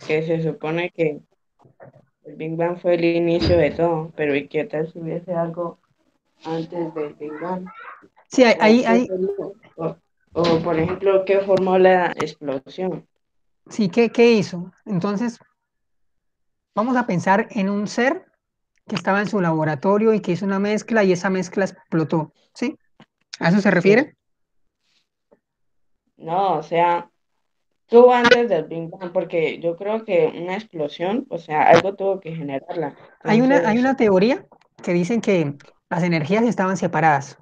que se supone que el Big Bang fue el inicio de todo, pero ¿y qué tal si hubiese algo antes del Big Bang? Sí, ¿O qué o, por ejemplo, qué formó la explosión? sí, ¿qué hizo? Entonces, vamos a pensar en un ser que estaba en su laboratorio y que hizo una mezcla y esa mezcla explotó, ¿sí? ¿A eso se Sí. refiere? No, o sea, tuvo antes del Big Bang, porque yo creo que una explosión, o sea, algo tuvo que generarla. Hay Entonces, una teoría que dicen que las energías estaban separadas.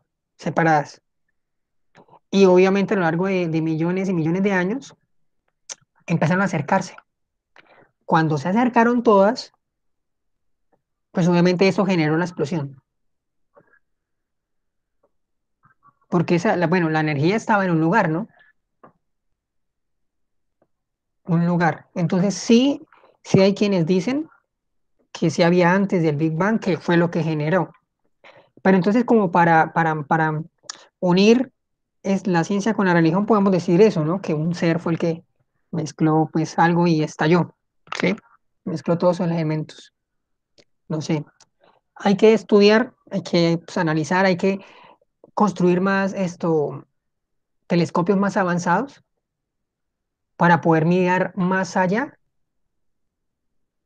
Y obviamente a lo largo de millones y millones de años empezaron a acercarse. Cuando se acercaron todas, pues obviamente eso generó la explosión. Porque bueno, la energía estaba en un lugar, ¿no? Un lugar. Entonces sí hay quienes dicen que sí había antes del Big Bang, que fue lo que generó. Pero entonces como para unir la ciencia con la religión, podemos decir eso, ¿no? Que un ser fue el que mezcló pues algo y estalló, ¿sí? Mezcló todos esos elementos. No sé. Hay que estudiar, hay que pues, analizar, hay que construir más telescopios más avanzados para poder mirar más allá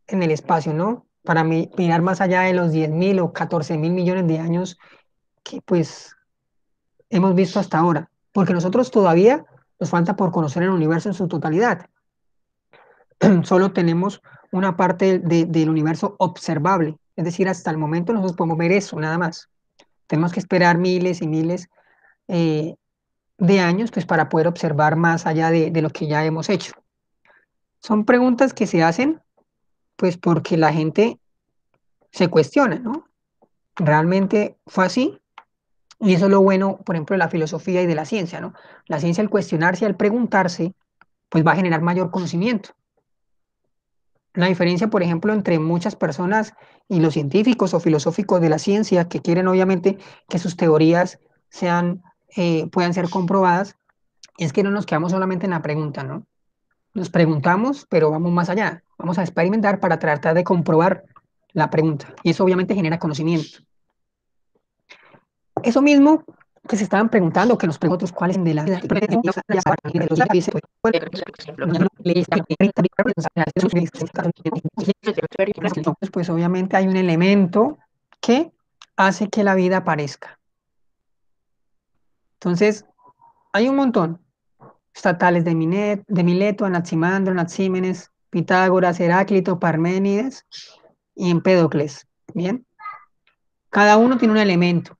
en el espacio, ¿no? Para mirar más allá de los 10.000 o 14.000 millones de años que pues hemos visto hasta ahora, porque nosotros todavía nos falta por conocer el universo en su totalidad. Solo tenemos una parte del universo observable, es decir, hasta el momento nosotros podemos ver eso, nada más. Tenemos que esperar miles y miles eh, de años pues, para poder observar más allá de lo que ya hemos hecho. Son preguntas que se hacen pues porque la gente se cuestiona, ¿no? ¿Realmente fue así? Y eso es lo bueno, por ejemplo, de la filosofía y de la ciencia, ¿no? La ciencia, al cuestionarse, al preguntarse, pues va a generar mayor conocimiento. La diferencia, por ejemplo, entre muchas personas y los científicos o filosóficos de la ciencia que quieren obviamente que sus teorías puedan ser comprobadas, es que no nos quedamos solamente en la pregunta, ¿no? Nos preguntamos, pero vamos más allá. Vamos a experimentar para tratar de comprobar la pregunta. Y eso obviamente genera conocimiento. Eso mismo que se estaban preguntando, que nos preguntan otros cuáles de la vida, pues obviamente hay un elemento que hace que la vida aparezca. Entonces, hay un montón. Está Tales de Mileto, Anaximandro, Anaxímenes, Pitágoras, Heráclito, Parménides y Empédocles. Bien, cada uno tiene un elemento: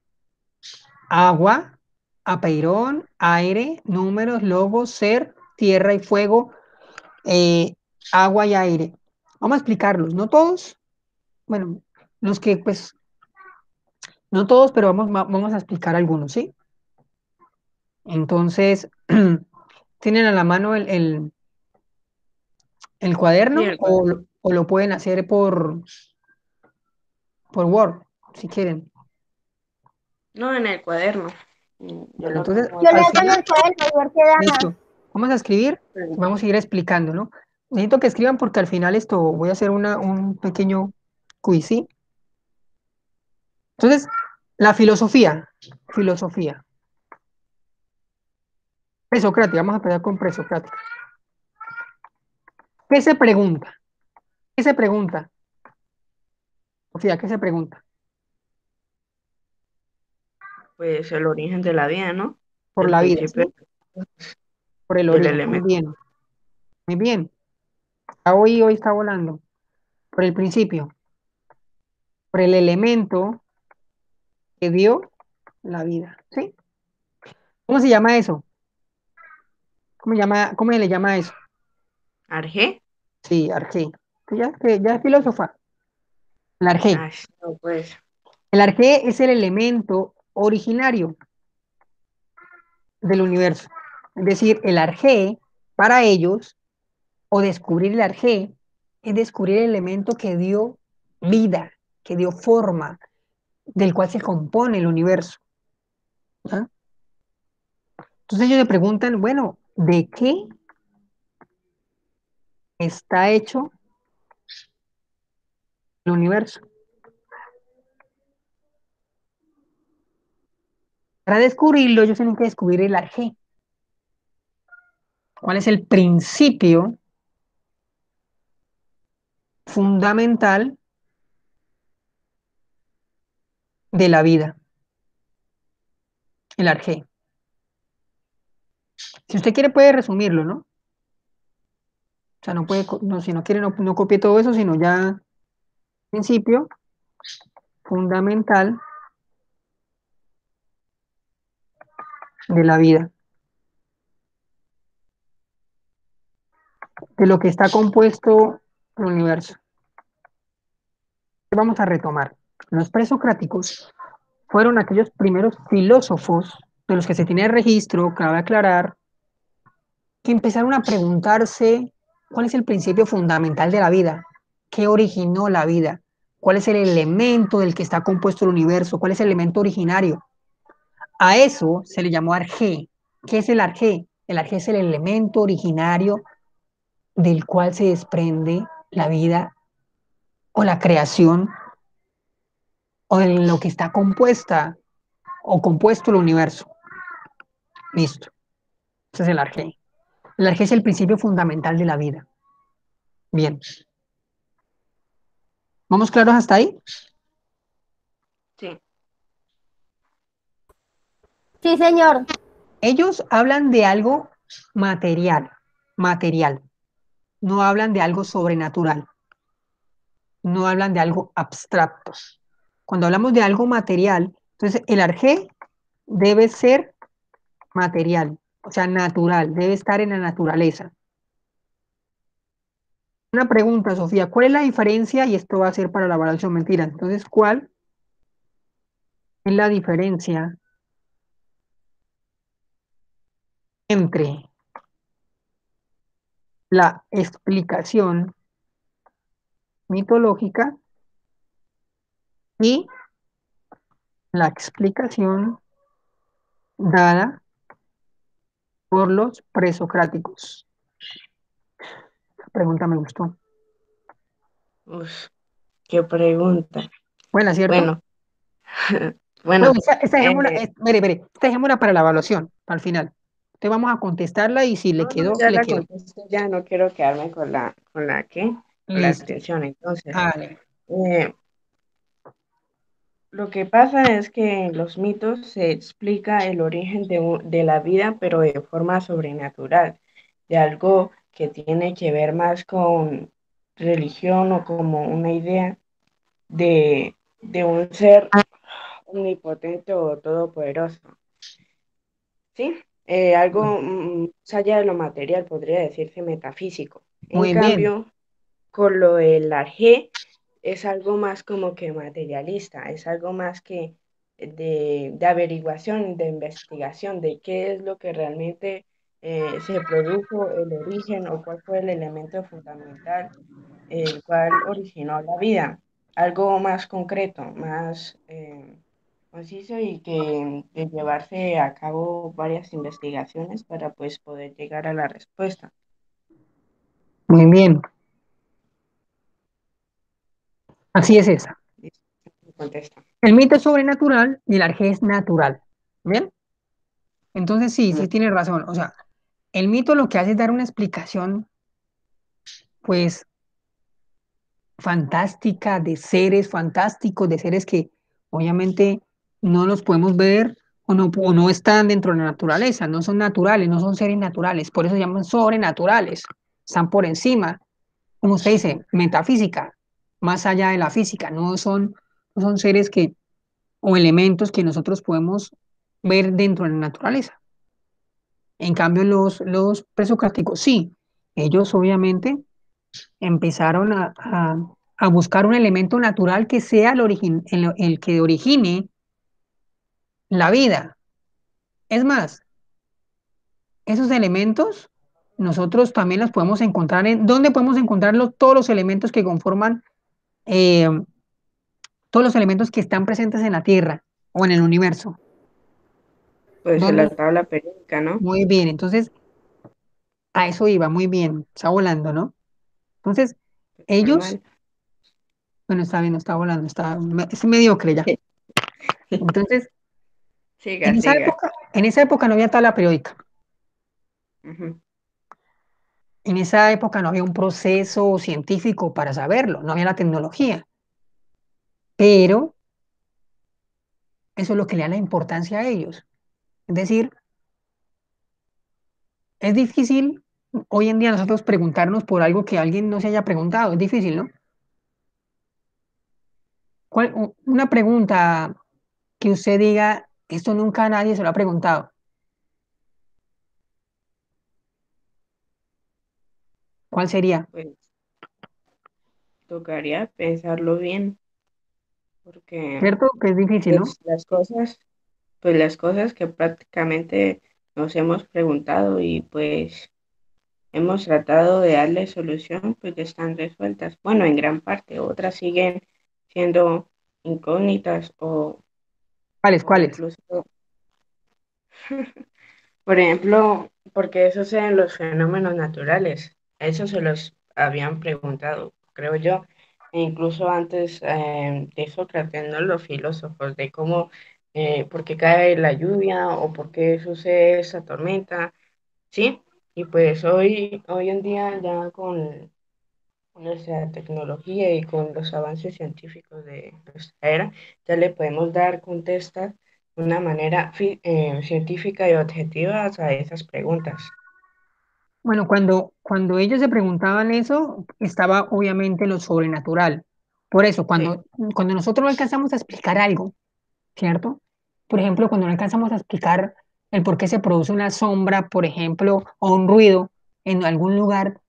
agua, apeirón, aire, números, logos, ser, tierra y fuego, eh, agua y aire. Vamos a explicarlos, no todos, bueno, los que pues, no todos, pero vamos a explicar algunos, ¿sí? Entonces, ¿tienen a la mano el sí, cuaderno el cuaderno. o lo pueden hacer por Word, si quieren? No, en el cuaderno. Yo Bueno, lo entonces, tengo Yo al leo acá. con final, el cuaderno, igual que Dana. listo. Vamos a escribir y vamos a ir explicando, ¿no? Necesito que escriban porque al final esto voy a hacer un pequeño quiz, ¿sí? Entonces, la filosofía. Presocrática, vamos a empezar con presocrática. ¿Qué se pregunta? ¿Qué se pregunta? Sofía, ¿qué se pregunta? Pues el origen de la vida, ¿no? Por El la vida, principio ¿sí? Por el y el origen. Muy elemento. bien, muy bien. Hoy está volando. Por el principio, por el elemento que dio la vida, ¿sí? ¿Cómo se llama eso? ¿Cómo se le llama eso? ¿Arjé? Sí, arqué. Que ya es filósofa. El arqué. Ay, no, pues. El arqué es el elemento originario del universo. Es decir, el arqué, para ellos, o descubrir el arqué, es descubrir el elemento que dio vida, que dio forma, del cual se compone el universo. ¿Ah? Entonces ellos se preguntan, bueno, ¿de qué está hecho el universo. Para descubrirlo, ellos tienen que descubrir el arjé. ¿Cuál es el principio fundamental de la vida? El arjé. Si usted quiere, puede resumirlo, ¿no? O sea, no puede, no, si no quiere, no, no copie todo eso, sino ya principio fundamental de la vida, de lo que está compuesto el universo. Vamos a retomar. Los presocráticos fueron aquellos primeros filósofos de los que se tiene registro, cabe aclarar, que empezaron a preguntarse cuál es el principio fundamental de la vida, qué originó la vida, cuál es el elemento del que está compuesto el universo, cuál es el elemento originario. A eso se le llamó arjé. ¿Qué es el arjé? El arjé es el elemento originario del cual se desprende la vida o la creación o de lo que está compuesta o compuesto el universo. Listo. Ese es el arjé. El arjé es el principio fundamental de la vida. Bien. ¿Vamos claros hasta ahí? Sí. Sí, señor. Ellos hablan de algo material, material. No hablan de algo sobrenatural. No hablan de algo abstracto. Cuando hablamos de algo material, entonces el arjé debe ser material, o sea, natural, debe estar en la naturaleza. Una pregunta, Sofía, ¿cuál es la diferencia? Y esto va a ser para la evaluación mentira. Entonces, ¿cuál es la diferencia entre la explicación mitológica y la explicación dada por los presocráticos? La pregunta me gustó. Uf, qué pregunta. Buena, ¿cierto? Bueno, Bueno, bueno, esta dejémosla, eh, mire, mire, esta dejémosla para la evaluación, al final. Entonces vamos a contestarla y si le no, no, quedó, ya le la quedó. contesto, ya no quiero quedarme ¿qué? Con la Listo. atención. Entonces, Vale. eh, lo que pasa es que en los mitos se explica el origen de la vida, pero de forma sobrenatural, de algo que tiene que ver más con religión o como una idea de un ser omnipotente o todopoderoso. ¿Sí? Algo más allá de lo material, podría decirse metafísico. En Muy bien, cambio, con lo del Arjé es algo más como que materialista, es algo más que de averiguación, de investigación, de qué es lo que realmente se produjo, el origen o cuál fue el elemento fundamental, el cual originó la vida. Algo más concreto, más conciso y que de llevarse a cabo varias investigaciones para pues poder llegar a la respuesta. muy bien. Así es esa. Listo, me contesta. El mito es sobrenatural y el arjé es natural. ¿Bien? Entonces sí, sí Muy tiene razón. O sea, el mito lo que hace es dar una explicación, pues, fantástica de seres fantásticos, de seres que obviamente no los podemos ver o no están dentro de la naturaleza, no son naturales, no son seres naturales, por eso se llaman sobrenaturales, están por encima, como usted dice, metafísica, más allá de la física, no son seres que, o elementos que nosotros podemos ver dentro de la naturaleza. En cambio, los presocráticos sí, ellos obviamente empezaron a buscar un elemento natural que sea el que origine la vida. Es más, esos elementos nosotros también los podemos encontrar en, ¿dónde podemos encontrarlos? Todos los elementos que conforman, eh, todos los elementos que están presentes en la Tierra o en el universo. pues en ¿Dónde? la tabla periódica, ¿no? Muy bien, entonces a eso iba, muy bien, está volando, ¿no? Entonces, ellos, Normal. bueno, está bien, no está volando, es mediocre ya. Entonces, Siga, siga. en esa época no había tabla periódica. Ujú. En esa época no había un proceso científico para saberlo, no había la tecnología. Pero eso es lo que le da la importancia a ellos. Es decir, es difícil hoy en día nosotros preguntarnos por algo que alguien no se haya preguntado. Es difícil, ¿no? Una pregunta que usted diga, esto nunca nadie se lo ha preguntado. ¿Cuál sería? Pues tocaría pensarlo bien, porque ¿Cierto? Que es difícil, ¿no? pues las cosas que prácticamente nos hemos preguntado y pues hemos tratado de darle solución, pues ya están resueltas. Bueno, en gran parte, otras siguen siendo incógnitas ¿Cuáles? o ¿Cuáles? incluso, por ejemplo, porque eso sea en los fenómenos naturales. Eso se los habían preguntado, creo yo, e incluso antes de Sócrates, ¿no? Los filósofos, de cómo, por qué cae la lluvia o por qué sucede esa tormenta, ¿sí? Y pues hoy en día ya con nuestra tecnología y con los avances científicos de nuestra era, ya le podemos dar contestas de una manera científica y objetiva a esas preguntas. Bueno, cuando ellos se preguntaban eso, estaba obviamente lo sobrenatural. Por eso, Sí, cuando nosotros no alcanzamos a explicar algo, ¿cierto? Por ejemplo, cuando no alcanzamos a explicar el por qué se produce una sombra, por ejemplo, o un ruido en algún lugar,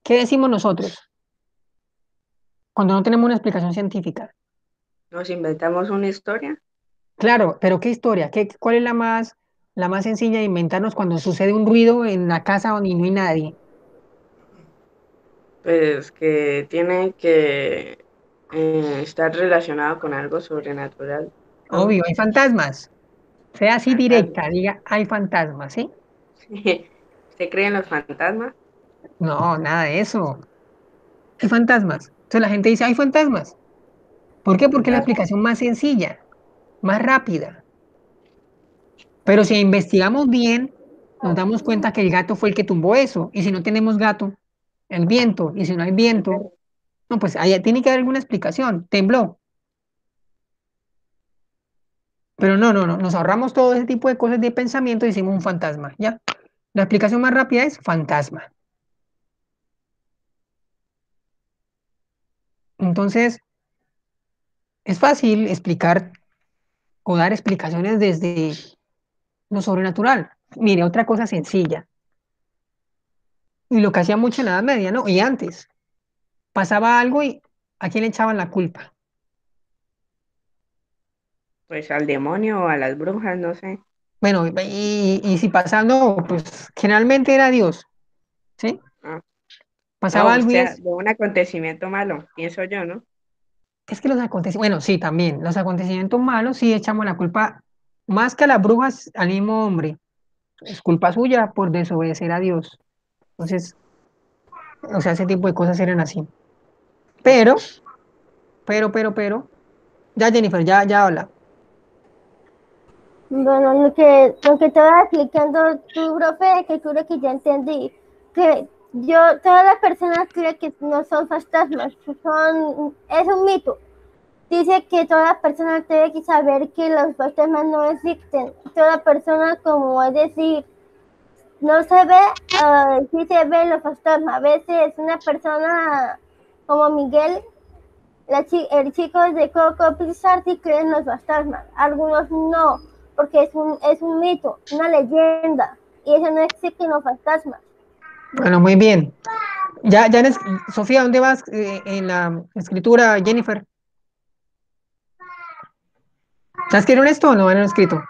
¿qué decimos nosotros cuando no tenemos una explicación científica? nos inventamos una historia, Claro, pero ¿qué historia? ¿Cuál es la más sencilla de inventarnos cuando sucede un ruido en la casa donde no hay nadie? pues que tiene que estar relacionado con algo sobrenatural, ¿no? Obvio, hay fantasmas. Sea así directa, Fantasmas. diga, hay fantasmas, ¿sí? ¿Usted cree en los fantasmas? No, nada de eso. Hay fantasmas. Entonces la gente dice, hay fantasmas. ¿Por qué? Porque es la Fantasmas. explicación más sencilla, más rápida. Pero si investigamos bien, nos damos cuenta que el gato fue el que tumbó eso. Y si no tenemos gato, el viento. Y si no hay viento, no, pues ahí tiene que haber alguna explicación. Tembló. Pero no. Nos ahorramos todo ese tipo de cosas de pensamiento y hicimos un fantasma. ¿Ya? La explicación más rápida es fantasma. Entonces, es fácil explicar o dar explicaciones desde lo sobrenatural. Mire, otra cosa sencilla. Y lo que hacía mucho en la Edad Media, ¿no? Y antes. Pasaba algo y ¿a quién le echaban la culpa? Pues al demonio o a las brujas, no sé. Bueno, y si pasaba, no, pues generalmente era Dios, ¿sí? Ah, Pasaba no, o algo y sea, de un acontecimiento malo, pienso yo, ¿no? es que los acontecimientos, bueno, sí, también, los acontecimientos malos sí echamos la culpa más que a las brujas al mismo hombre. Es culpa suya por desobedecer a Dios. Entonces, o sea, ese tipo de cosas eran así. Pero, pero, ya Jennifer, ya habla. Bueno, lo que te vas explicando tú, profe, que creo que ya entendí. Que todas las personas creen que no son fantasmas, es un mito. Dice que toda persona tiene que saber que los fantasmas no existen. Toda persona, como es decir, no se ve, sí se ven los fantasmas. A veces una persona como Miguel, el chico de Coco Pizarti cree en los fantasmas. Algunos no, porque es un mito, una leyenda. Y eso no existen los fantasmas. Bueno, muy bien. Sofía, ¿dónde vas en la escritura, Jennifer? ¿Ya escribieron esto o no han escrito?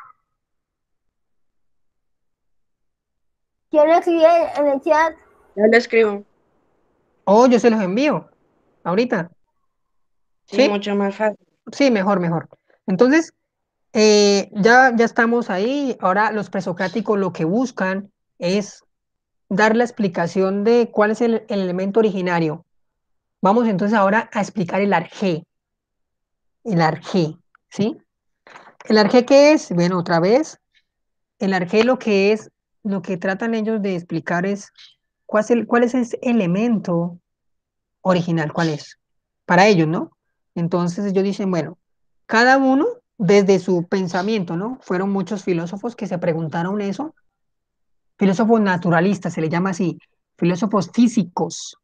Yo lo escribí en el chat. Yo lo escribo. Oh, yo se los envío. Ahorita. Sí, ¿Sí? mucho más fácil. Sí, mejor. Entonces, ya estamos ahí. Ahora los presocráticos lo que buscan es dar la explicación de cuál es el elemento originario. Vamos entonces ahora a explicar el arjé. El arjé, ¿sí? ¿El arjé qué es? Bueno, otra vez, el arjé lo que es, lo que tratan ellos de explicar es cuál es ese elemento original, cuál es, para ellos, ¿no? Entonces ellos dicen, bueno, cada uno desde su pensamiento, ¿no? Fueron muchos filósofos que se preguntaron eso, filósofos naturalistas, se le llama así, filósofos físicos,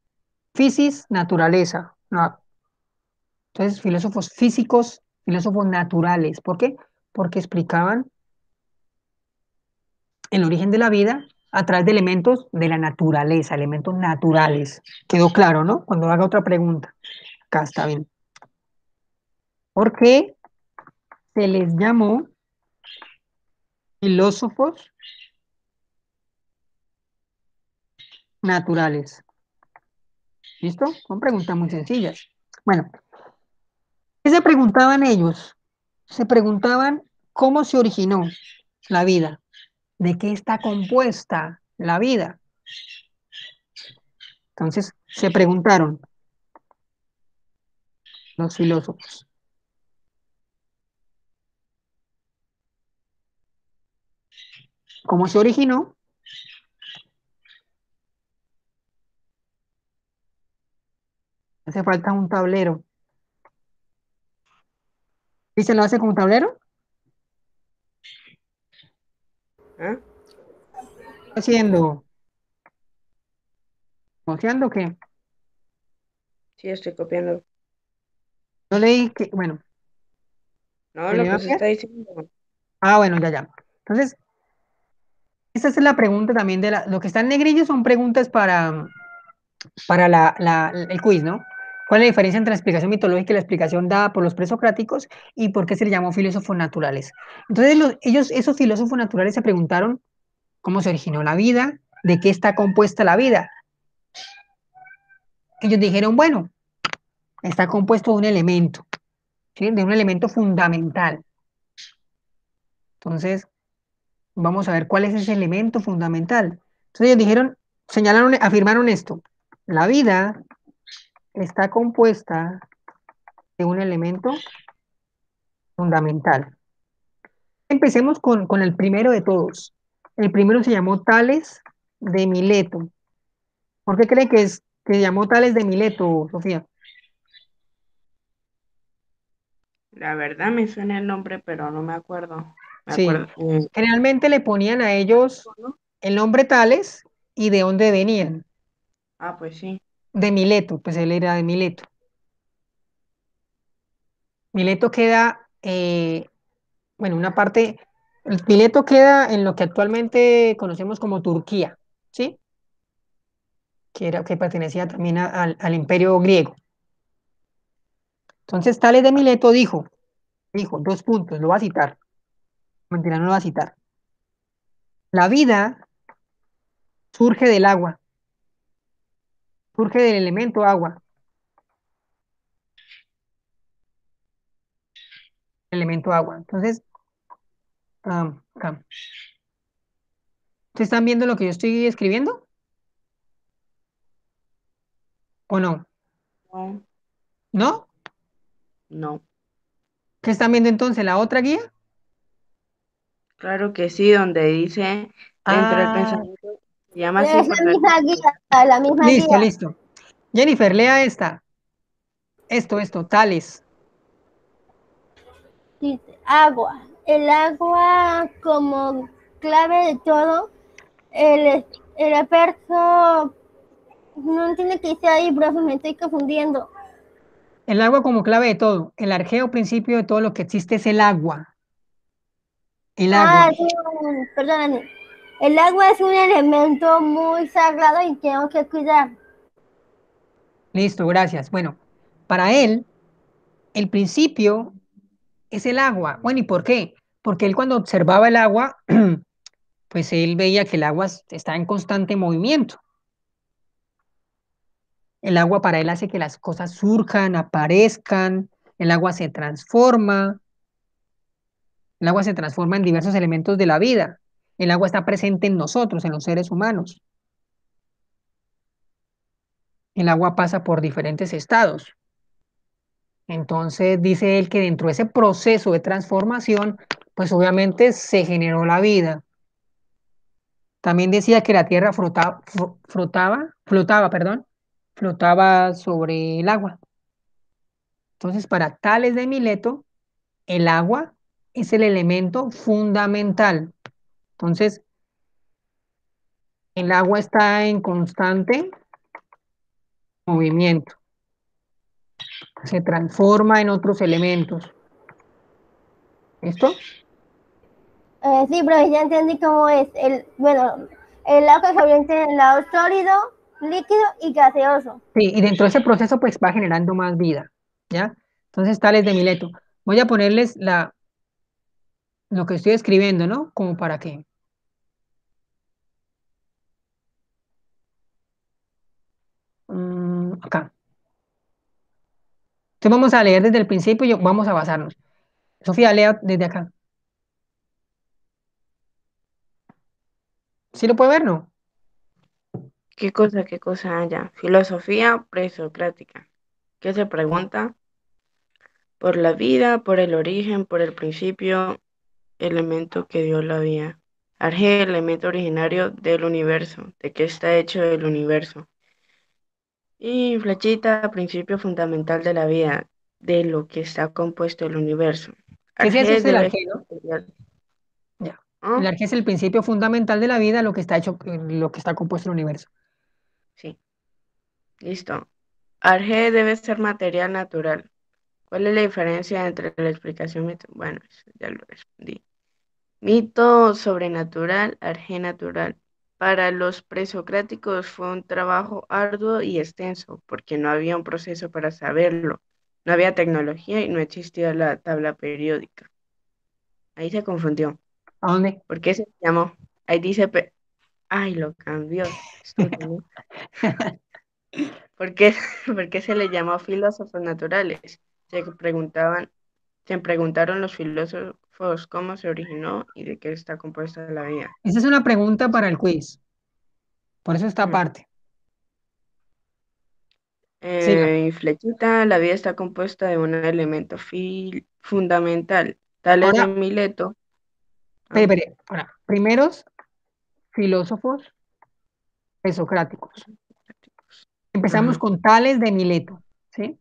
physis, naturaleza, ¿no? Entonces, filósofos físicos, filósofos naturales, ¿por qué? Porque explicaban el origen de la vida a través de elementos de la naturaleza, elementos naturales. Quedó claro, ¿no? Cuando haga otra pregunta, acá está bien. ¿Por qué se les llamó filósofos naturales? ¿Listo? Son preguntas muy sencillas. Bueno, ¿qué se preguntaban ellos? Se preguntaban cómo se originó la vida, de qué está compuesta la vida. Entonces, se preguntaron los filósofos, ¿cómo se originó? Hace falta un tablero. ¿Y se lo hace con un tablero? ¿Ah? Haciendo, ¿haciendo qué? Sí, estoy copiando. Yo leí que, bueno, No, ¿me le lo va que a se enviar? está diciendo. Ah, bueno, ya, ya. Entonces, esa es la pregunta también de lo que está en negrillo son preguntas para el quiz, ¿no? ¿Cuál es la diferencia entre la explicación mitológica y la explicación dada por los presocráticos y por qué se le llamó filósofos naturales? Entonces, esos filósofos naturales se preguntaron cómo se originó la vida, de qué está compuesta la vida. Ellos dijeron, bueno, está compuesto de un elemento, ¿sí? De un elemento fundamental. Entonces, vamos a ver cuál es ese elemento fundamental. Entonces, ellos dijeron, señalaron, afirmaron esto. La vida está compuesta de un elemento fundamental. Empecemos con el primero de todos. El primero se llamó Tales de Mileto. ¿Por qué cree que se llamó Tales de Mileto, Sofía? La verdad me suena el nombre, pero no me acuerdo. Me Sí, acuerdo. generalmente le ponían a ellos ¿No? el nombre Tales y de dónde venían. Ah, pues sí. De Mileto, pues él era de Mileto. Mileto queda, bueno, una parte, Mileto queda en lo que actualmente conocemos como Turquía, ¿sí? Que pertenecía también al imperio griego. Entonces, Tales de Mileto dijo, dos puntos, lo va a citar. Mentira, no lo va a citar. La vida surge del agua, surge del elemento agua, elemento agua. Entonces, acá. ¿Ustedes están viendo lo que yo estoy escribiendo o no? No, ¿No? no. ¿Qué están viendo entonces? ¿La otra guía? Claro que sí, donde dice, dentro del Ah, pensamiento, se llama así Es por la ser misma guía, la misma listo, guía. listo. Jennifer, lea esta. Esto, tales. Dice, agua. El agua como clave de todo. El experto no entiende que dice ahí, profe, me estoy confundiendo. El agua como clave de todo. El arjeo principio de todo lo que existe es el agua. El agua. Ah, perdóname. El agua es un elemento muy sagrado y tengo que cuidar. Listo, gracias. Bueno, para él, el principio es el agua. Bueno, ¿y por qué? Porque él cuando observaba el agua, pues él veía que el agua está en constante movimiento. El agua para él hace que las cosas surjan, aparezcan, el agua se transforma, el agua se transforma en diversos elementos de la vida. El agua está presente en nosotros, en los seres humanos. el agua pasa por diferentes estados. Entonces dice él que dentro de ese proceso de transformación, pues obviamente se generó la vida. También decía que la tierra flotaba sobre el agua. Entonces, para Tales de Mileto, el agua es el elemento fundamental. Entonces, el agua está en constante movimiento, se transforma en otros elementos. ¿Listo? Sí, pero ya entendí cómo es. Bueno, el agua caliente en el lado sólido, líquido y gaseoso. Sí, y dentro de ese proceso, pues va generando más vida, ¿ya? Entonces, Tales de Mileto. Voy a ponerles lo que estoy escribiendo, ¿no? Como para que. Acá. Entonces, vamos a leer desde el principio y vamos a basarnos. Sofía, lea desde acá. ¿Sí lo puede ver, no? ¿Qué cosa, qué cosa haya? Filosofía presocrática. ¿Qué se pregunta? Por la vida, por el origen, por el principio, elemento que dio la vida. Arge, elemento originario del universo. ¿De qué está hecho el universo? Y flechita, principio fundamental de la vida, de lo que está compuesto el universo. ¿Qué es eso? Arge Es el debe ser arqueo. material. Ya. El ¿Ah? arqueo es el principio fundamental de la vida, lo que está hecho, lo que está compuesto el universo. Sí, listo. Arge debe ser material natural. ¿Cuál es la diferencia entre la explicación mito? Bueno, eso ya lo respondí. Mito sobrenatural, arge natural. Para los presocráticos fue un trabajo arduo y extenso, porque no había un proceso para saberlo. No había tecnología y no existía la tabla periódica. Ahí se confundió. ¿A dónde? ¿Por qué se llamó? Ahí dice, ay, lo cambió. Estúpido, ¿no? ¿Por qué, por qué se le llamó filósofos naturales? Se preguntaron los filósofos cómo se originó y de qué está compuesta la vida. Esa es una pregunta para el quiz. Por eso está Mm. aparte. Siga. Y flechita, la vida está compuesta de un elemento fundamental. Tales de Ahora, Mileto. espere, Ah, espere. Ahora, primeros filósofos presocráticos. Empezamos ajá, con Tales de Mileto, ¿sí?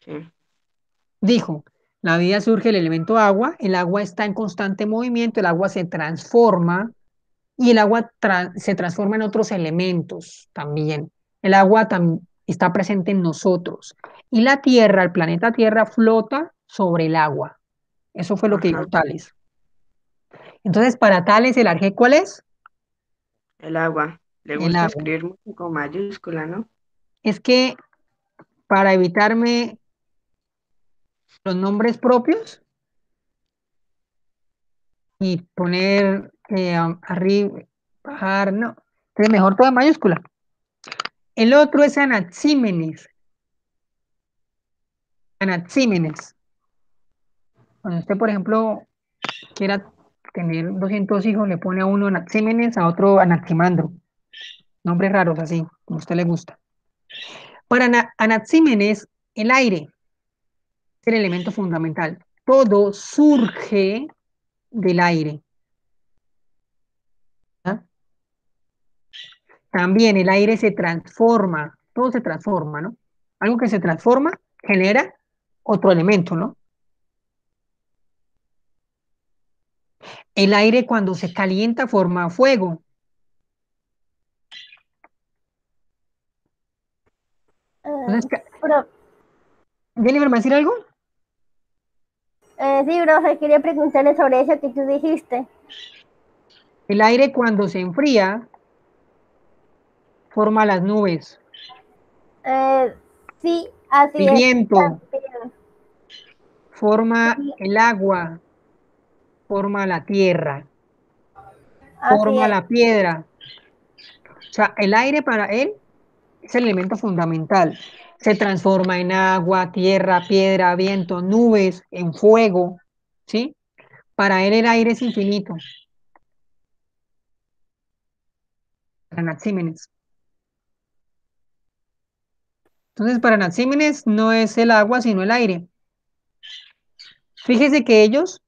sí, Dijo, la vida surge del elemento agua, el agua está en constante movimiento, el agua se transforma y el agua se transforma en otros elementos también. El agua está presente en nosotros y la Tierra, el planeta Tierra, flota sobre el agua. Eso fue lo que dijo ajá. Tales. Entonces, para Tales, ¿el arjé cuál es? El agua. Le El gusta agua. escribir mucho con mayúscula, ¿no? Es que para evitarme los nombres propios y poner arriba, bajar, no. Entonces, mejor todo en mayúscula. El otro es Anaxímenes. Anaxímenes. Cuando usted, por ejemplo, quiera tener 200 hijos, le pone a uno Anaxímenes, a otro Anaximandro. Nombres raros así, como a usted le gusta. Para Anaxímenes, el aire es el elemento fundamental. Todo surge del aire. ¿Ah? También el aire se transforma, todo se transforma, ¿no? Algo que se transforma genera otro elemento, ¿no? El aire cuando se calienta forma fuego. Entonces, Pero, Jennifer, ¿me va a decir algo? sí, profe, quería preguntarle sobre eso que tú dijiste. El aire cuando se enfría forma las nubes. Sí, así El es. viento También, forma sí, el agua, forma la tierra, así forma es. la piedra. O sea, el aire para él es el elemento fundamental. Se transforma en agua, tierra, piedra, viento, nubes, en fuego, ¿sí? Para él el aire es infinito. Anaxímenes. Entonces, para Anaxímenes no es el agua, sino el aire. Fíjese que ellos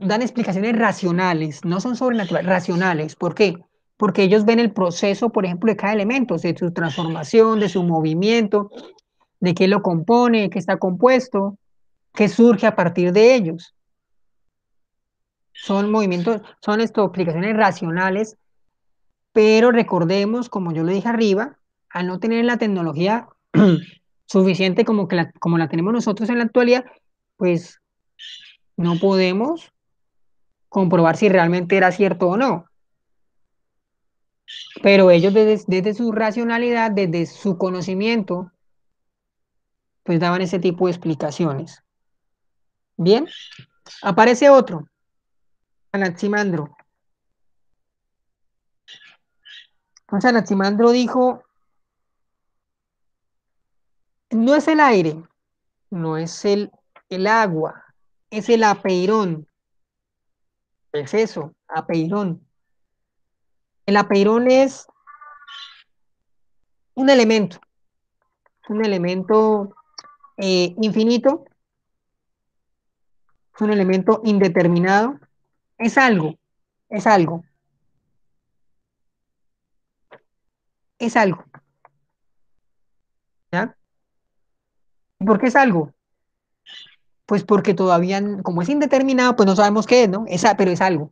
dan explicaciones racionales, no son sobrenaturales, racionales. ¿Por qué? Porque ellos ven el proceso, por ejemplo, de cada elemento, de su transformación, de su movimiento, de qué lo compone, de qué está compuesto, qué surge a partir de ellos. Son movimientos, son explicaciones racionales, pero recordemos, como yo lo dije arriba, al no tener la tecnología suficiente como la tenemos nosotros en la actualidad, pues no podemos comprobar si realmente era cierto o no. Pero ellos desde su racionalidad, desde su conocimiento, pues daban ese tipo de explicaciones. Bien, aparece otro, Anaximandro. Entonces Anaximandro dijo, no es el aire, no es el agua, es el apeirón. Es eso, apeirón. El apeirón es un elemento infinito, es un elemento indeterminado, es algo, es algo, es algo, ¿ya? ¿Por qué es algo? Pues porque todavía, como es indeterminado, pues no sabemos qué es, ¿no? Pero es algo.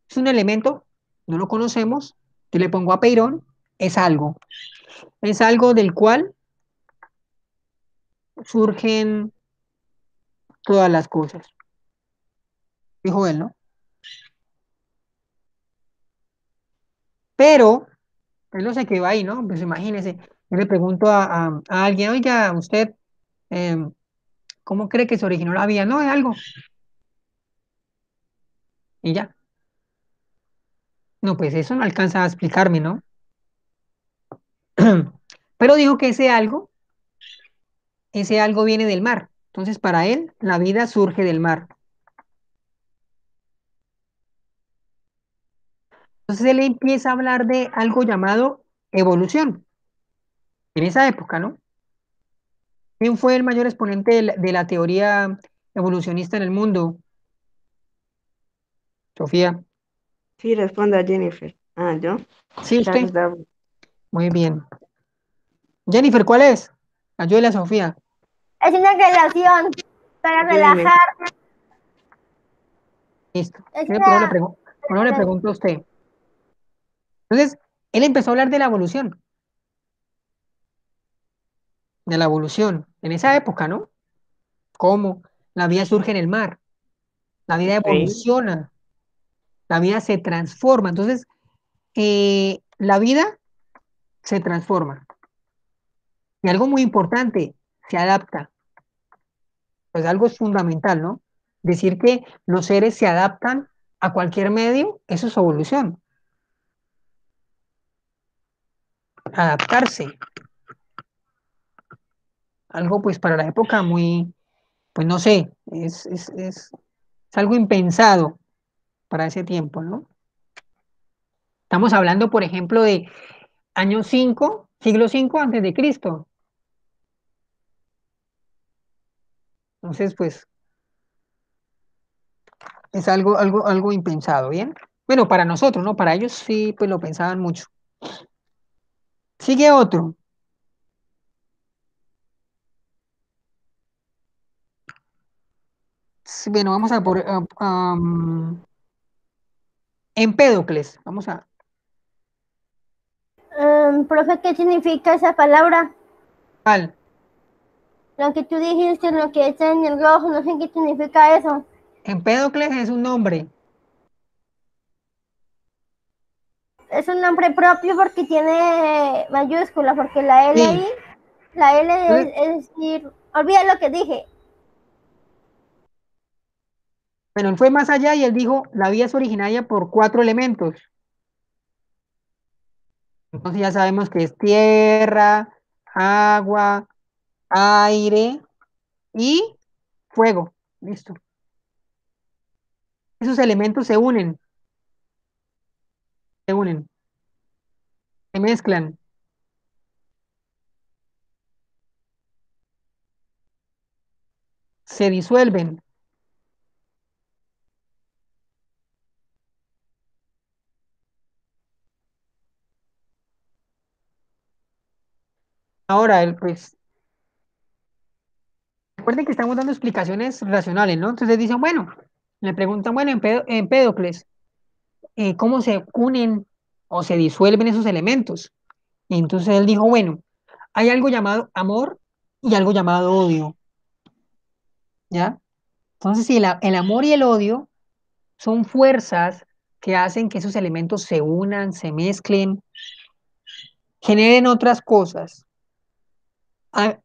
Es un elemento, no lo conocemos, yo le pongo apeirón, es algo. Es algo del cual surgen todas las cosas, dijo él, ¿no? Pero él no se quedó ahí, ¿no? Pues imagínese, yo le pregunto a alguien, oiga, usted, em, ¿cómo cree que se originó la vida? No, es algo. Y ya. No, pues eso no alcanza a explicarme, ¿no? Pero dijo que ese algo viene del mar. Entonces, para él, la vida surge del mar. Entonces, él empieza a hablar de algo llamado evolución. En esa época, ¿no? ¿Quién fue el mayor exponente de la teoría evolucionista en el mundo? Sofía. Sí, responda Jennifer. Ah, ¿yo? Sí, usted. Charles Darwin. Muy bien. Jennifer, ¿cuál es? Ayúdale a Sofía. Es una relación para Ayúdeme. relajar. Listo. Es Yo primero le una pregunto, primero le pregunto a usted. Entonces, él empezó a hablar de la evolución, en esa época, ¿no? Cómo la vida surge en el mar, la vida Ok. evoluciona, la vida se transforma. Entonces, la vida se transforma. Y algo muy importante, se adapta. Pues algo es fundamental, ¿no? Decir que los seres se adaptan a cualquier medio, eso es evolución. Adaptarse. Algo pues para la época muy, pues no sé, es algo impensado para ese tiempo, ¿no? Estamos hablando, por ejemplo, de año 5 siglo 5 antes de Cristo. Entonces, pues es algo impensado, ¿bien? Bueno, para nosotros, ¿no? Para ellos sí, pues lo pensaban mucho. Sigue otro. Sí, bueno, vamos a por Empédocles. Vamos a. Profe, ¿qué significa esa palabra? ¿Cuál? Lo que tú dijiste, lo que está en el rojo, no sé qué significa eso. Empédocles es un nombre. Es un nombre propio porque tiene mayúscula, porque la L Sí. ahí, la L Entonces, es decir, olvida lo que dije. bueno, él fue más allá y él dijo, la vida es originaria por 4 elementos. Entonces ya sabemos que es tierra, agua, aire y fuego. Listo. Esos elementos se unen, se mezclan. se disuelven. Ahora, pues, recuerden que estamos dando explicaciones racionales, ¿no? Entonces dicen, bueno, le preguntan, bueno, Empédocles, ¿cómo se unen o se disuelven esos elementos? Y entonces él dijo, bueno, hay algo llamado amor y algo llamado odio, ¿ya? Entonces, si el amor y el odio son fuerzas que hacen que esos elementos se unan, se mezclen, generen otras cosas.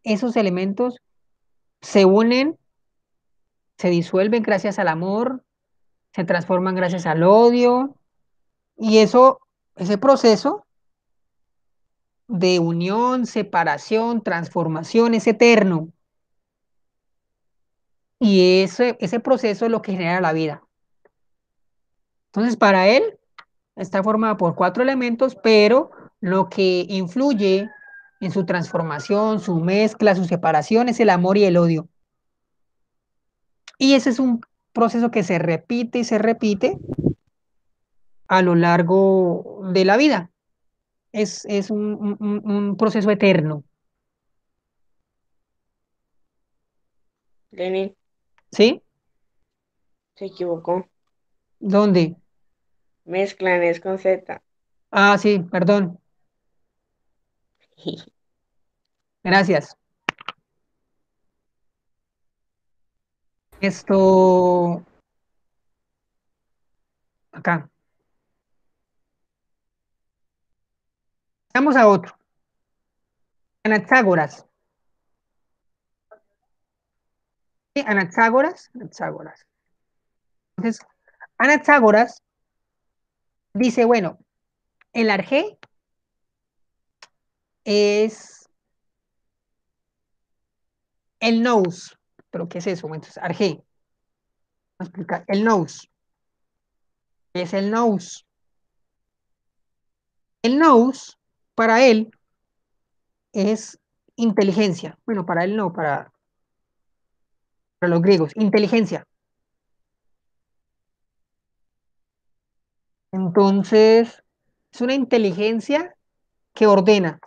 Esos elementos se unen, se disuelven gracias al amor, se transforman gracias al odio, y ese proceso de unión, separación, transformación es eterno. Y ese proceso es lo que genera la vida. Entonces, para él está formada por cuatro elementos, pero lo que influye en su transformación, su mezcla, su separación es el amor y el odio. Y ese es un proceso que se repite y se repite a lo largo de la vida. Es un proceso eterno. Lenin ¿Sí? se equivocó. ¿Dónde? Mezclan es con Z. Ah, sí, perdón. Gracias. Esto, acá. Vamos a otro. Anaxágoras. ¿Sí? Anaxágoras. Anaxágoras. Entonces, Anaxágoras dice, bueno, el arjé es el nous. ¿Pero qué es eso? Entonces, arjé. Vamos a explicar. El nous. ¿Qué es el nous? El nous, para él, es inteligencia. Bueno, para él no, para los griegos. Inteligencia. Entonces, es una inteligencia que ordena.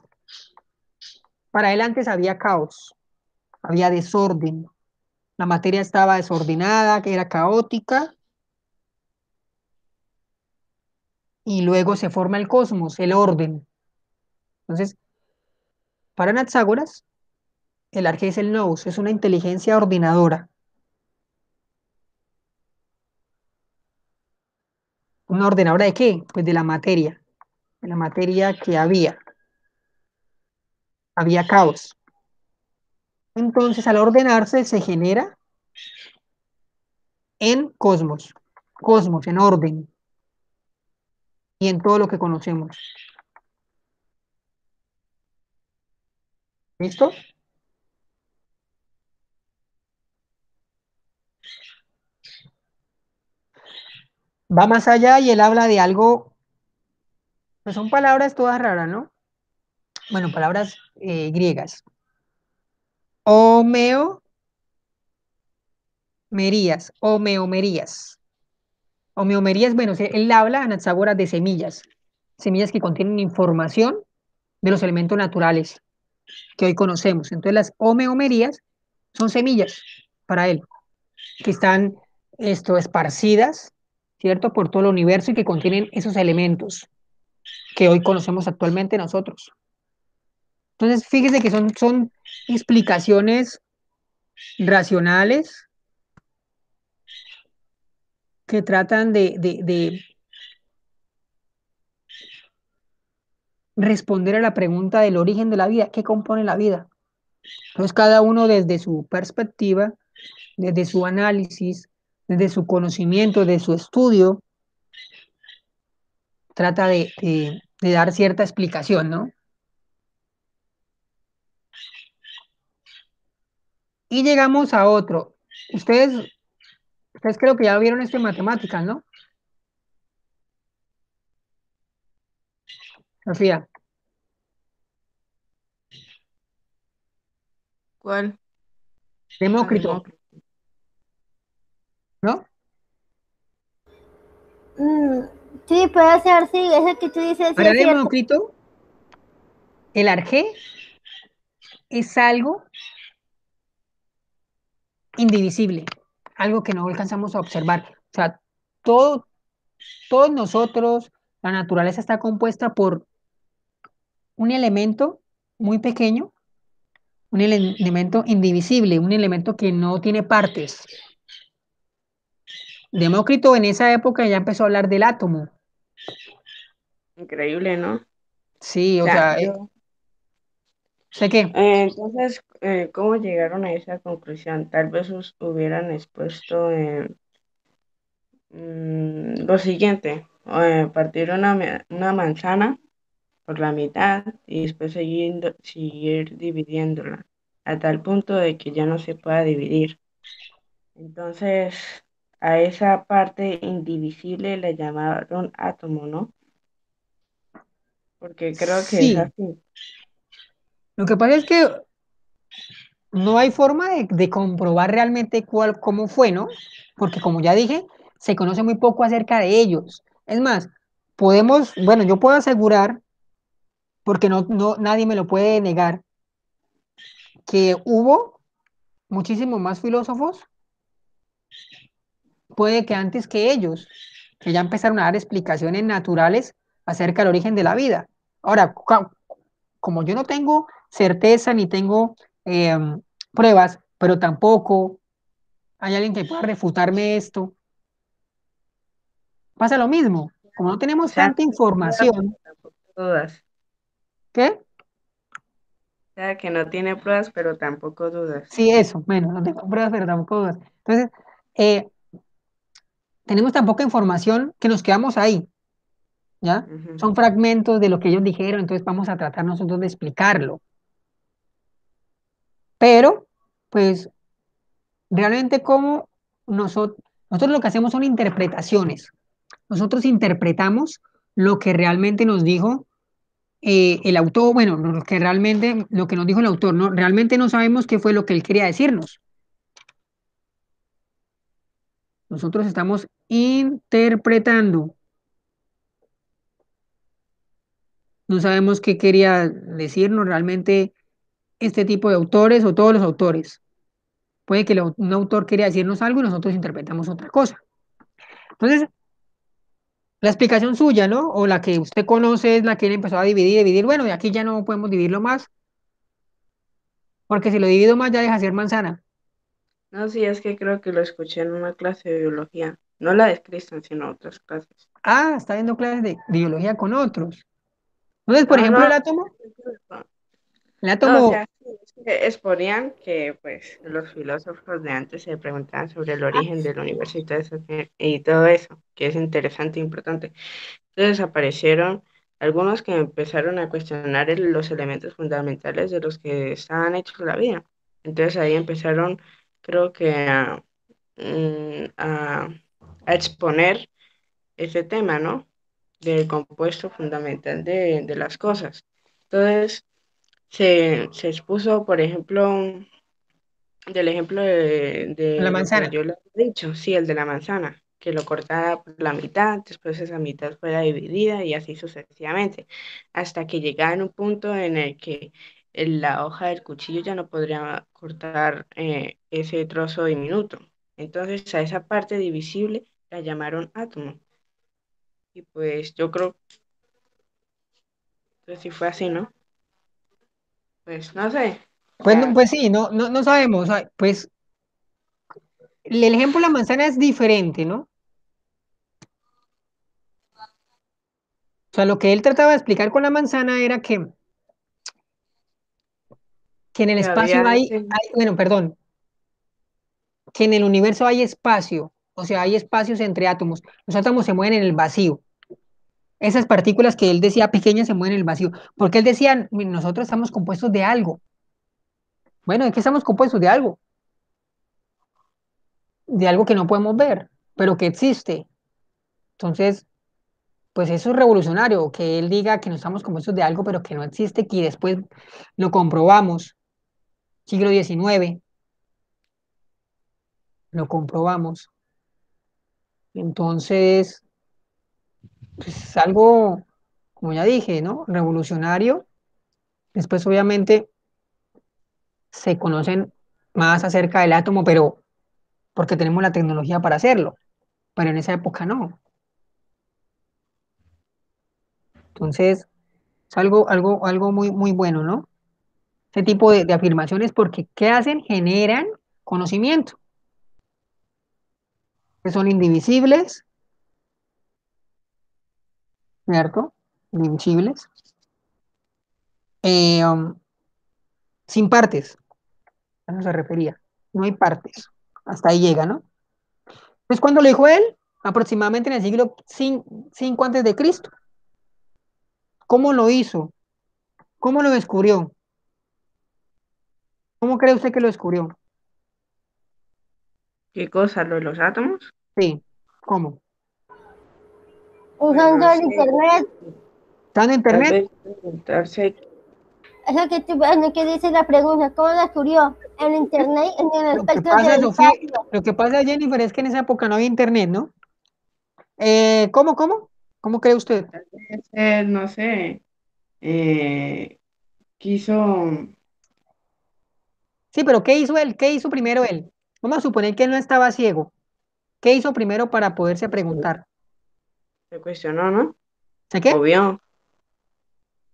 Para él antes había caos, había desorden. La materia estaba desordenada, que era caótica, y luego se forma el cosmos, el orden. Entonces, para Anaxágoras, el arjé es el nous, es una inteligencia ordenadora. ¿Una ordenadora de qué? Pues de la materia que había caos. Entonces, al ordenarse, se genera en cosmos, en orden, y en todo lo que conocemos. ¿Listo? Va más allá y él habla de algo, pues son palabras todas raras, ¿no? Bueno, palabras griegas. Homeomerías, homeomerías. Homeomerías, bueno, él habla, Anaxágoras, de semillas, semillas que contienen información de los elementos naturales que hoy conocemos. Entonces, las homeomerías son semillas para él, que están esparcidas, ¿cierto?, por todo el universo y que contienen esos elementos que hoy conocemos actualmente nosotros. Entonces, fíjese que son explicaciones racionales que tratan de responder a la pregunta del origen de la vida, ¿qué compone la vida? Entonces, cada uno desde su perspectiva, desde su análisis, desde su conocimiento, de su estudio, trata de dar cierta explicación, ¿no? Y llegamos a otro. Ustedes creo que ya vieron esto en matemáticas, ¿no? Sofía, ¿Cuál? Ah, Demócrito. Demócrito. ¿no? Mm, sí, puede ser, sí, eso que tú dices sí Para es el cierto. hematocrito, el arjé es algo indivisible, algo que no alcanzamos a observar. O sea, todo, todos nosotros, la naturaleza está compuesta por un elemento muy pequeño, un elemento indivisible, un elemento que no tiene partes. Demócrito en esa época ya empezó a hablar del átomo. Increíble, ¿no? O Sí, o sea, sea, yo, sé que entonces, ¿cómo llegaron a esa conclusión? Tal vez hubieran expuesto lo siguiente, partir una manzana por la mitad y después seguir dividiéndola a tal punto de que ya no se pueda dividir. Entonces, a esa parte indivisible le llamaron átomo, ¿no? Porque creo que es sí. así. Lo que pasa es que no hay forma de comprobar realmente cómo fue, ¿no? Porque como ya dije, se conoce muy poco acerca de ellos. Es más, podemos, bueno, yo puedo asegurar, porque nadie me lo puede negar, que hubo muchísimos más filósofos, puede que antes que ellos, que ya empezaron a dar explicaciones naturales acerca del origen de la vida. Ahora, como yo no tengo certeza ni tengo pruebas, pero tampoco hay alguien que pueda refutarme esto, pasa lo mismo. Como no O tenemos sea, no tanta tengo pruebas, información, pero tampoco dudas. ¿qué? O sea, que no tiene pruebas, pero tampoco dudas. Sí, eso, bueno, no tengo pruebas, pero tampoco dudas. Entonces, eh, tenemos tan poca información que nos quedamos ahí, ¿ya? Ujú. Son fragmentos de lo que ellos dijeron, entonces vamos a tratar nosotros de explicarlo. Pero, pues, realmente como nosotros lo que hacemos son interpretaciones. Nosotros interpretamos lo que realmente nos dijo el autor, bueno, lo que realmente, lo que nos dijo el autor, no, realmente no sabemos qué fue lo que él quería decirnos. Nosotros estamos interpretando. No sabemos qué quería decirnos realmente este tipo de autores o todos los autores. Puede que un autor quería decirnos algo y nosotros interpretamos otra cosa. Entonces, la explicación suya, ¿no? O la que usted conoce es la que él empezó a dividir. Bueno, y aquí ya no podemos dividirlo más, porque si lo divido más ya deja de ser manzana. No, sí, es que creo que lo escuché en una clase de biología. No la de Kristen, sino otras clases. Ah, está viendo clases de biología con otros. Entonces, por No, ejemplo, no. el No, o átomo, sea, sí, es que exponían que pues los filósofos de antes se preguntaban sobre el origen del universo y todo eso, que es interesante e importante. Entonces aparecieron algunos que empezaron a cuestionar los elementos fundamentales de los que estaban hechos la vida. Entonces ahí empezaron, creo que mm, a, a exponer ese tema, ¿no? Del compuesto fundamental de las cosas. Entonces, se expuso, por ejemplo, del ejemplo la de lo que manzana. yo le he dicho, sí, el de la manzana, que lo cortara por la mitad, después esa mitad fuera dividida y así sucesivamente, hasta que llegaba en un punto en el que la hoja del cuchillo ya no podría cortar ese trozo diminuto. Entonces a esa parte divisible la llamaron átomo. Y pues yo creo que si fue así, ¿no? Pues no sé. O Pues, sea, pues sí, no sabemos. Pues el ejemplo de la manzana es diferente, ¿no? O sea, lo que él trataba de explicar con la manzana era que en el que espacio había hay, bueno, perdón, que en el universo hay espacio, o sea, hay espacios entre átomos. Los átomos se mueven en el vacío. Esas partículas que él decía pequeñas se mueven en el vacío. Porque él decía, nosotros estamos compuestos de algo. Bueno, ¿de qué estamos compuestos? De algo que no podemos ver, pero que existe. Entonces, pues eso es revolucionario, que él diga que no estamos compuestos de algo, pero que no existe, que después lo comprobamos, siglo XIX, lo comprobamos. Entonces, pues, es algo, como ya dije, ¿no? Revolucionario. Después, obviamente, se conocen más acerca del átomo, pero porque tenemos la tecnología para hacerlo, pero en esa época no. Entonces, es algo muy, muy bueno, ¿no? Ese tipo de afirmaciones, porque ¿qué hacen? Generan conocimiento, que son indivisibles, ¿cierto? Indivisibles, eh, um, sin partes, a eso se refería. No hay partes. Hasta ahí llega, ¿no? Pues cuando lo dijo él, aproximadamente en el siglo 5 antes de Cristo. ¿Cómo lo hizo? ¿Cómo lo descubrió? ¿Cómo cree usted que lo descubrió? ¿Qué cosa? ¿Lo de los átomos? Sí, ¿cómo? Pues Usando no el sé, internet. ¿Está en tal internet? vez preguntarse Eso que, lo que dice la pregunta, ¿cómo lo descubrió? En internet, en el Lo que espectro pasa, del Sofía, espacio. lo que pasa, Jennifer, es que en esa época no había internet, ¿no? ¿Cómo, cómo? ¿Cómo cree usted? tal vez él, no sé, quiso, Sí, pero ¿qué hizo él? ¿Qué hizo primero él? Vamos a suponer que él no estaba ciego. ¿Qué hizo primero para poderse preguntar? se cuestionó, ¿no? ¿Sé O qué? vio,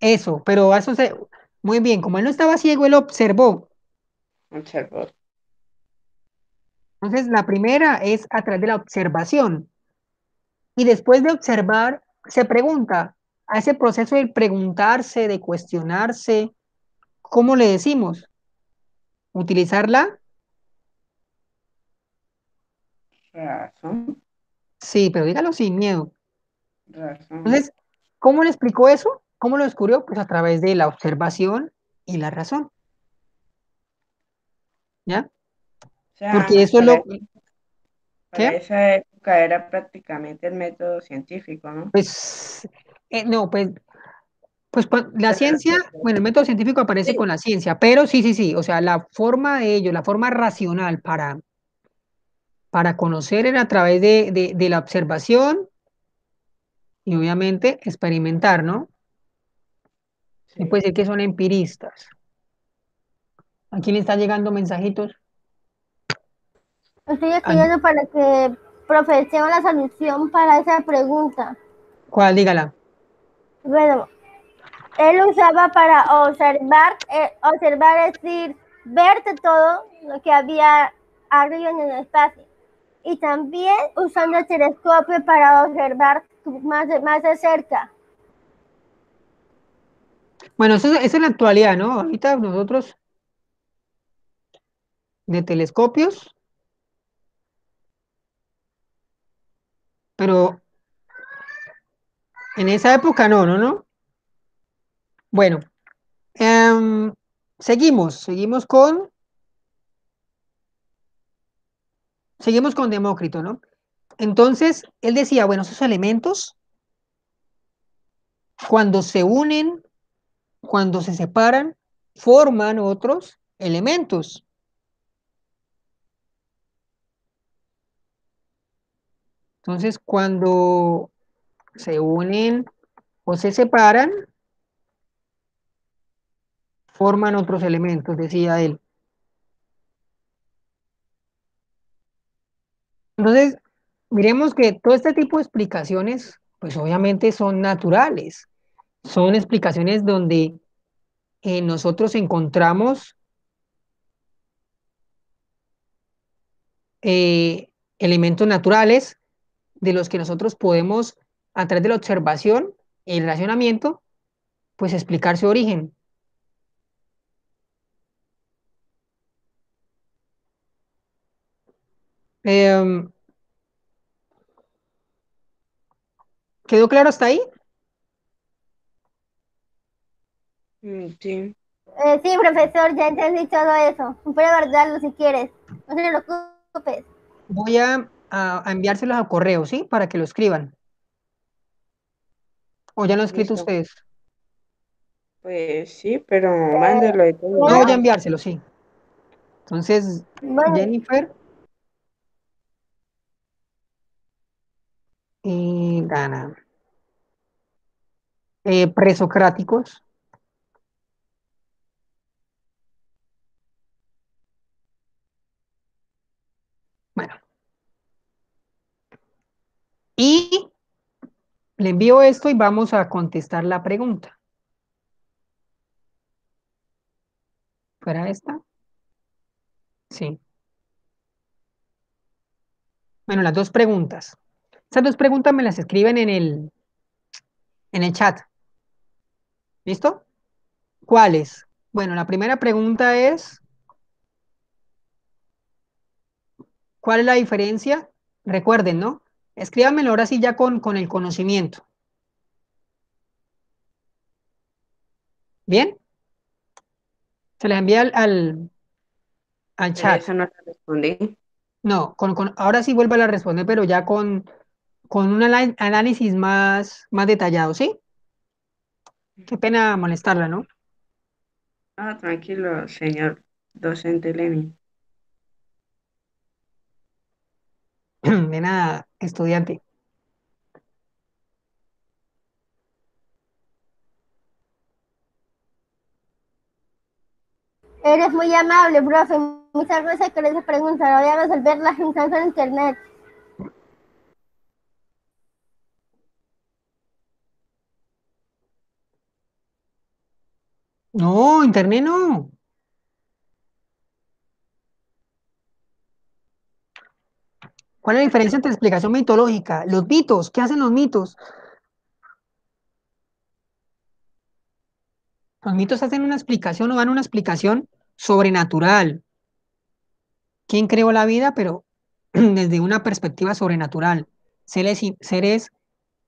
Eso, pero eso se... Muy bien, como él no estaba ciego, él observó. observó. Entonces, la primera es a través de la observación. Y después de observar, se pregunta. A ese proceso de preguntarse, de cuestionarse, ¿cómo le decimos? ¿Utilizarla? Razón, Sí, pero dígalo sin miedo. razón. Entonces, ¿cómo le explicó eso? ¿Cómo lo descubrió? Pues a través de la observación y la razón, ¿ya? O sea, Porque eso es lo... para ¿Qué? esa época era prácticamente el método científico, ¿no? Pues, no, la Pero, ciencia, bueno, el método científico aparece sí, con la ciencia, pero sí, sí, sí, o sea, la forma de ello, la forma racional para conocer era a través de la observación y obviamente experimentar, ¿no? Se puede sí. decir que son empiristas. ¿A quién le están llegando mensajitos? Estoy ¿A escribiendo para que profesemos la solución para esa pregunta. cuál? Dígala. Bueno, él usaba para observar es decir, ver de todo lo que había arriba en el espacio. Y también usando el telescopio para observar más de cerca. Bueno, eso es en la actualidad, ¿no? Ahorita nosotros de telescopios, pero en esa época no, no, no. Bueno, em, seguimos con Demócrito, ¿no? Entonces, él decía, bueno, esos elementos, cuando se unen, cuando se separan, forman otros elementos. Entonces, cuando se unen o se separan, forman otros elementos, decía él. Entonces, miremos que todo este tipo de explicaciones, pues obviamente son naturales, son explicaciones donde nosotros encontramos elementos naturales de los que nosotros podemos, a través de la observación y el relacionamiento, pues explicar su origen. Em, ¿Quedó claro hasta ahí? Sí. Sí, profesor, ya entendí todo eso. Puede guardarlo si quieres. No se preocupes. Voy a enviárselos a correo, ¿sí? Para que lo escriban. ¿O ya lo han escrito Listo. ustedes? Pues sí, pero mándelo de todos No, voy a Bueno, modos. enviárselo, sí. Entonces, bueno, Jennifer, y gana. Presocráticos. Bueno, y le envío esto y vamos a contestar la pregunta. ¿Fuera esta? Sí. Bueno, las dos preguntas. Esas dos preguntas me las escriben en el chat. ¿Listo? ¿Cuáles? Bueno, la primera pregunta es, ¿cuál es la diferencia? Recuerden, ¿no? Escríbanmelo ahora sí ya con el conocimiento. ¿Bien? Se les envía al Pero chat. eso no te respondí. No, ahora sí vuelvo a responder, pero ya con un análisis más detallado, ¿sí? Qué pena molestarla, ¿no? Ah, tranquilo, señor docente Lenin. De nada, estudiante. Eres muy amable, profe. Muchas gracias por esa pregunta. Voy a resolverla entonces en internet. No, internet no. ¿Cuál es la diferencia entre explicación mitológica? Los mitos, ¿qué hacen los mitos? Los mitos hacen una explicación o dan una explicación sobrenatural. ¿Quién creó la vida? Pero desde una perspectiva sobrenatural. Seres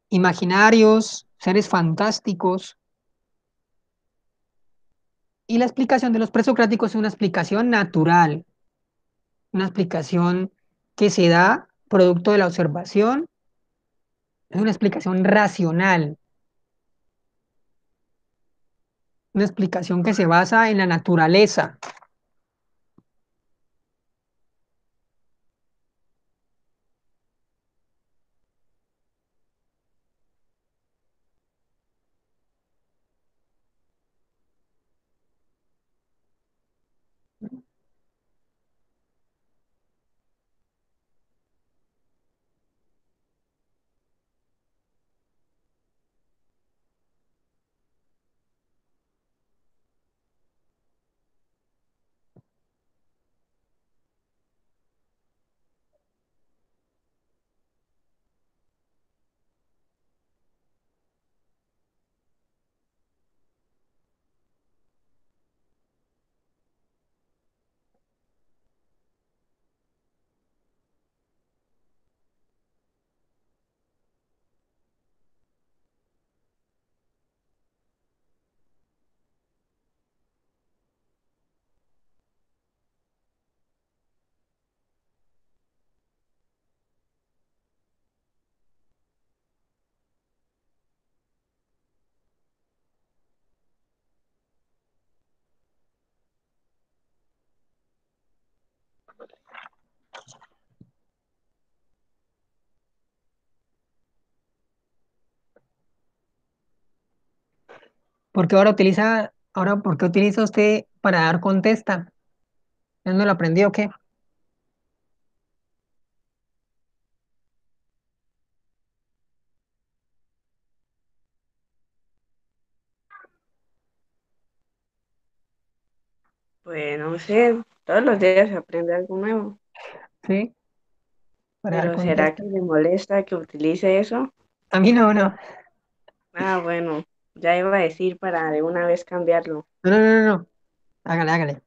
imaginarios, seres fantásticos. Y la explicación de los presocráticos es una explicación natural, una explicación que se da producto de la observación, es una explicación racional, una explicación que se basa en la naturaleza. Porque por qué utiliza usted para dar contesta? ¿Él no lo aprendió o qué? Pues no sé, todos los días se aprende algo nuevo. Sí, para dar Pero ¿será contesta. que le molesta que utilice eso? A mí no, no. Ah, bueno, ya iba a decir para de una vez cambiarlo. No, no, no, no. Hágale, hágale.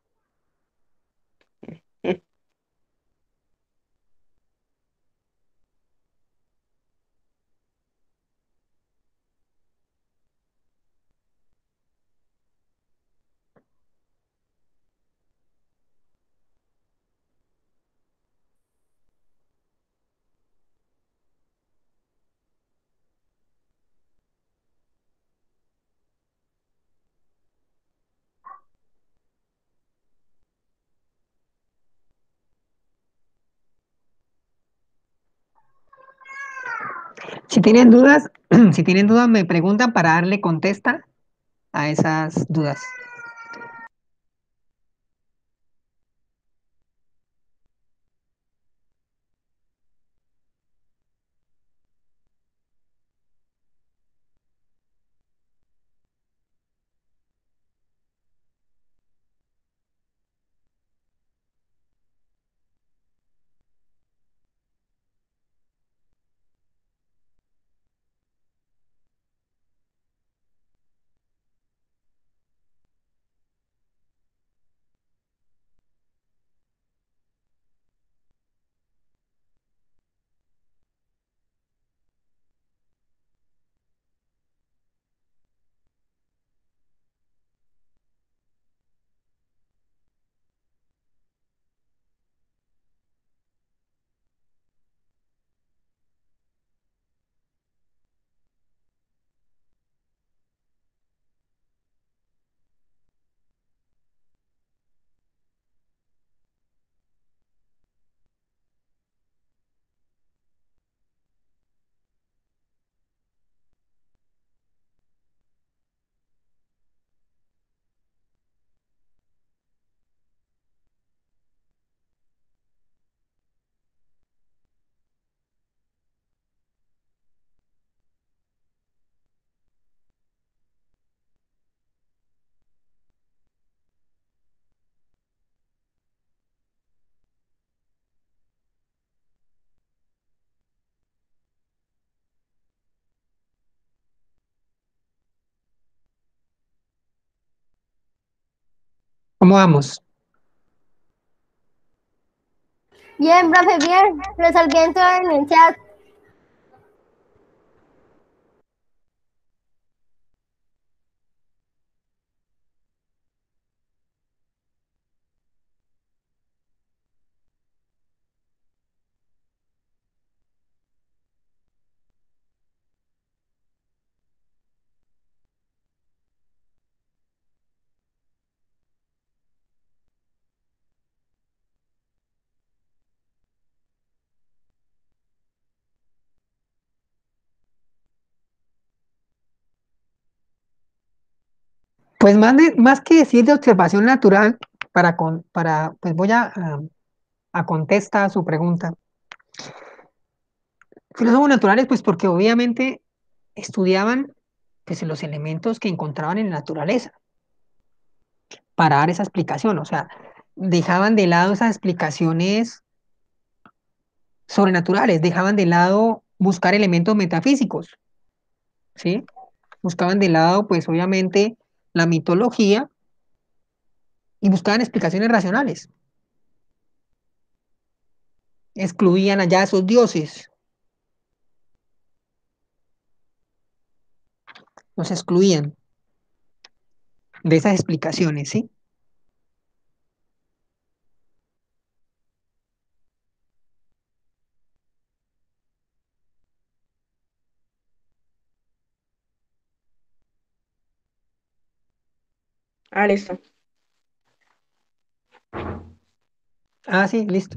Si tienen dudas, si tienen dudas me preguntan para darle contesta a esas dudas. ¿Cómo vamos? Bien, profe, bien. Resolviendo en el chat. Pues más que decir de observación natural, pues voy a contestar su pregunta. Filósofos naturales, pues porque obviamente estudiaban pues, los elementos que encontraban en la naturaleza para dar esa explicación. O sea, dejaban de lado esas explicaciones sobrenaturales, dejaban de lado buscar elementos metafísicos, ¿sí? Buscaban de lado, pues obviamente, la mitología y buscaban explicaciones racionales. Excluían allá a esos dioses, los excluían de esas explicaciones, ¿sí? Ah, listo. Ah, sí, listo.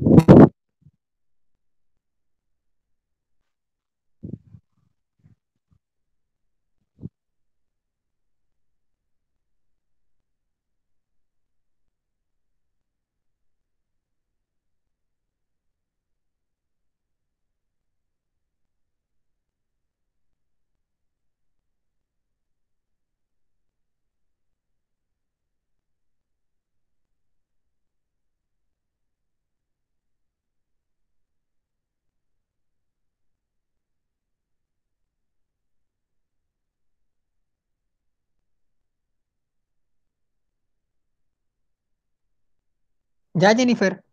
Ya, Jennifer.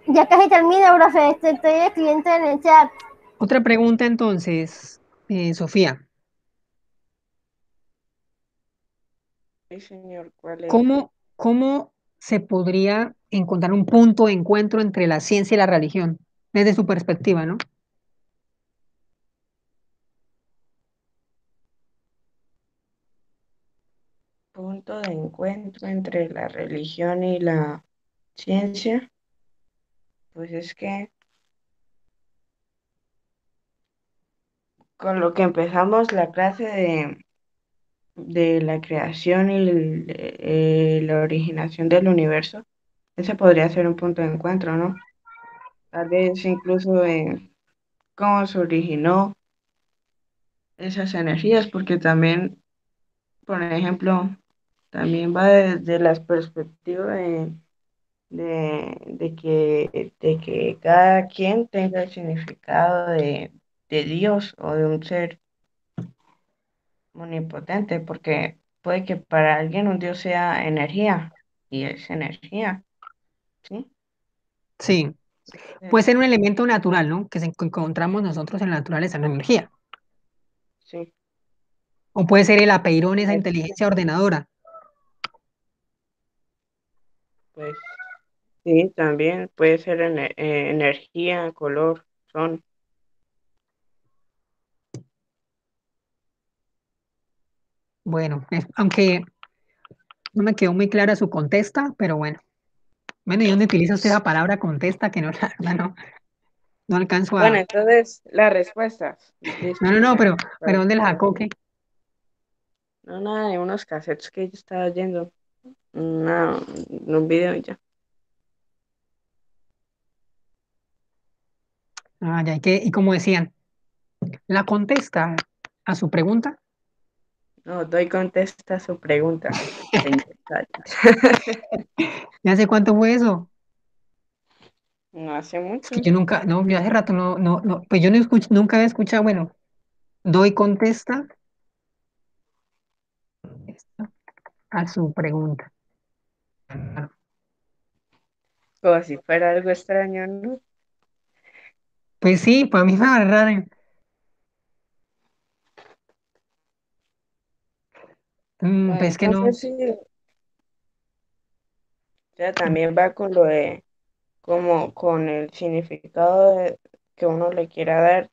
Ya casi termino, profe. Estoy escribiendo en el chat. Otra pregunta entonces, Sofía. Sí, señor, ¿cuál es? ¿Cómo se podría encontrar un punto de encuentro entre la ciencia y la religión? Desde su perspectiva, ¿no? Punto de encuentro entre la religión y la ciencia. Pues es que con lo que empezamos la clase de la creación y la originación del universo, ese podría ser un punto de encuentro, ¿no? Tal vez incluso en cómo se originó esas energías, porque también, por ejemplo, también va desde las perspectivas de que cada quien tenga el significado de Dios o de un ser omnipotente, porque puede que para alguien un Dios sea energía, y es energía, ¿sí? Sí, puede ser un elemento natural, ¿no? Que encontramos nosotros en la naturaleza, en la energía. Sí, O puede ser el apeirón, esa pues, inteligencia ordenadora. pues sí, también puede ser energía, color, son. Bueno, aunque no me quedó muy clara su contesta, pero bueno. Bueno, ¿y dónde utiliza usted esa palabra contesta? Que no, la verdad, no alcanzo Bueno, a... entonces las respuestas, No, listo. no, no, pero Pues, ¿dónde la sacó? ¿Qué? no, nada, de unos cassettes que yo estaba yendo, una, un video y ya. Ah, ya, ¿y cómo decían? La contesta a su pregunta. No, doy contesta a su pregunta, señor Sales. ¿Ya hace cuánto fue eso? No hace Es que mucho. yo nunca, no, yo hace rato no, pues yo no escucho, nunca había escuchado, bueno, doy contesta a su pregunta. Como si fuera algo extraño, ¿no? Pues sí, para mí fue raro. Bueno, Pues que no. entonces sí, ya también va con lo de, como con el significado que uno le quiera dar